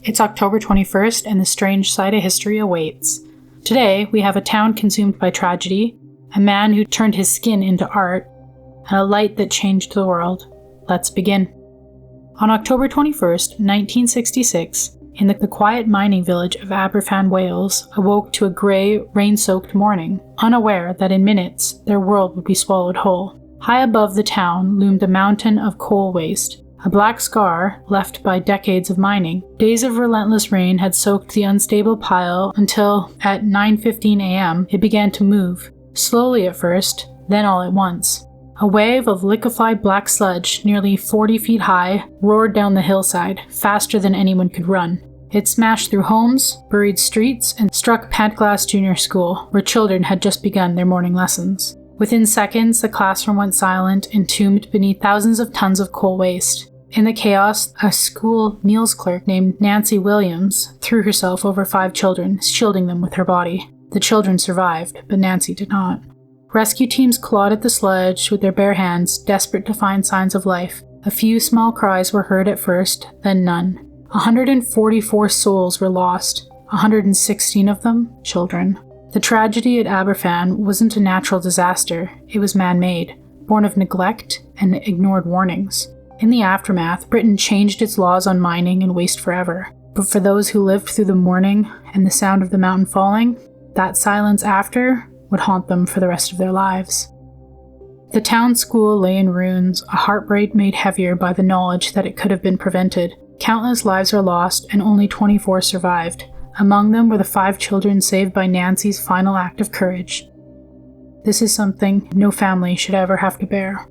It's October 21st, and the strange side of history awaits. Today, we have a town consumed by tragedy, a man who turned his skin into art, and a light that changed the world. Let's begin. On October 21st, 1966, in the quiet mining village of Aberfan, Wales, awoke to a grey, rain-soaked morning, unaware that in minutes their world would be swallowed whole. High above the town loomed a mountain of coal waste, a black scar left by decades of mining. Days of relentless rain had soaked the unstable pile until, at 9:15 a.m., it began to move, slowly at first, then all at once. A wave of liquefied black sludge, nearly 40 feet high, roared down the hillside, faster than anyone could run. It smashed through homes, buried streets, and struck Pantglass Junior School, where children had just begun their morning lessons. Within seconds, the classroom went silent, entombed beneath thousands of tons of coal waste. In the chaos, a school meals clerk named Nancy Williams threw herself over 5 children, shielding them with her body. The children survived, but Nancy did not. Rescue teams clawed at the sludge with their bare hands, desperate to find signs of life. A few small cries were heard at first, then none. 144 souls were lost, 116 of them children. The tragedy at Aberfan wasn't a natural disaster, it was man-made, born of neglect and ignored warnings. In the aftermath, Britain changed its laws on mining and waste forever. But for those who lived through the morning and the sound of the mountain falling, that silence after would haunt them for the rest of their lives. The town school lay in ruins, a heartbreak made heavier by the knowledge that it could have been prevented. Countless lives were lost and only 24 survived. Among them were the 5 children saved by Nancy's final act of courage. This is something no family should ever have to bear.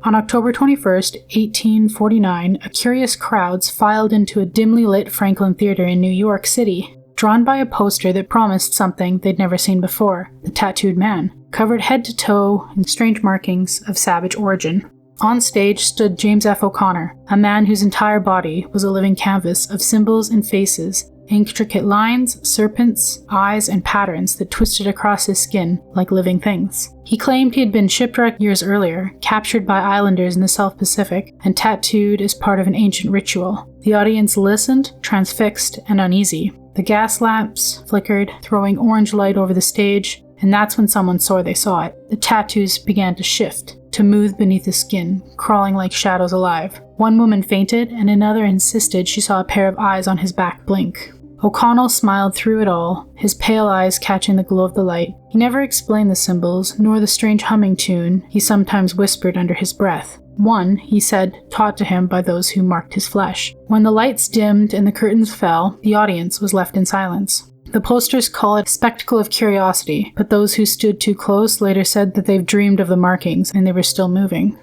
On October 21st, 1849, a curious crowd filed into a dimly lit Franklin Theater in New York City, drawn by a poster that promised something they'd never seen before: the tattooed man, covered head to toe in strange markings of savage origin. On stage stood James F. O'Connor, a man whose entire body was a living canvas of symbols and faces, intricate lines, serpents, eyes, and patterns that twisted across his skin like living things. He claimed he had been shipwrecked years earlier, captured by islanders in the South Pacific, and tattooed as part of an ancient ritual. The audience listened, transfixed and uneasy. The gas lamps flickered, throwing orange light over the stage, and that's when someone swore they saw it. The tattoos began to shift, to move beneath the skin, crawling like shadows alive. One woman fainted, and another insisted she saw a pair of eyes on his back blink. O'Connell smiled through it all, his pale eyes catching the glow of the light. He never explained the symbols, nor the strange humming tune he sometimes whispered under his breath. One, he said, taught to him by those who marked his flesh. When the lights dimmed and the curtains fell, the audience was left in silence. The posters call it a spectacle of curiosity, but those who stood too close later said that they've dreamed of the markings and they were still moving.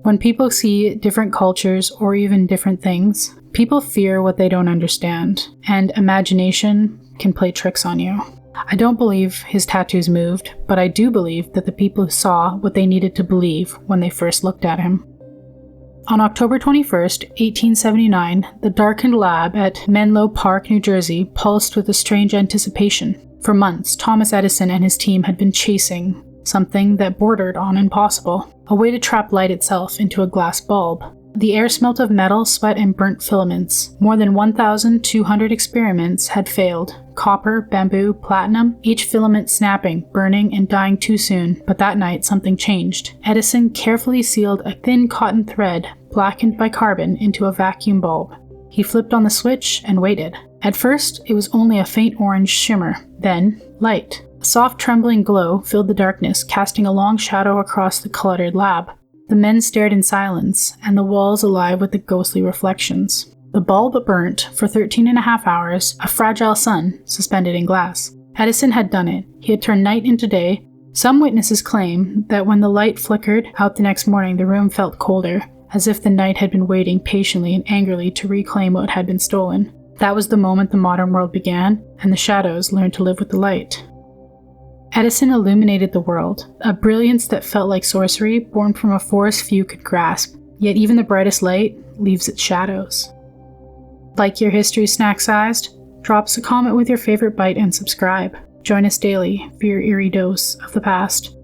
When people see different cultures or even different things, people fear what they don't understand, and imagination can play tricks on you. I don't believe his tattoos moved, but I do believe that the people saw what they needed to believe when they first looked at him. On October 21st, 1879, the darkened lab at Menlo Park, New Jersey, pulsed with a strange anticipation. For months, Thomas Edison and his team had been chasing something that bordered on impossible, a way to trap light itself into a glass bulb. The air smelt of metal, sweat, and burnt filaments. More than 1,200 experiments had failed. Copper, bamboo, platinum, each filament snapping, burning, and dying too soon. But that night, something changed. Edison carefully sealed a thin cotton thread, blackened by carbon, into a vacuum bulb. He flipped on the switch and waited. At first, it was only a faint orange shimmer. Then, light. A soft trembling glow filled the darkness, casting a long shadow across the cluttered lab. The men stared in silence, and the walls alive with the ghostly reflections. The bulb burnt for 13.5 hours, a fragile sun suspended in glass. Edison had done it. He had turned night into day. Some witnesses claim that when the light flickered out the next morning, the room felt colder, as if the night had been waiting patiently and angrily to reclaim what had been stolen. That was the moment the modern world began, and the shadows learned to live with the light. Edison illuminated the world, a brilliance that felt like sorcery, born from a force few could grasp, yet even the brightest light leaves its shadows. Like your history snack-sized? Drop us a comment with your favorite bite and subscribe. Join us daily for your eerie dose of the past.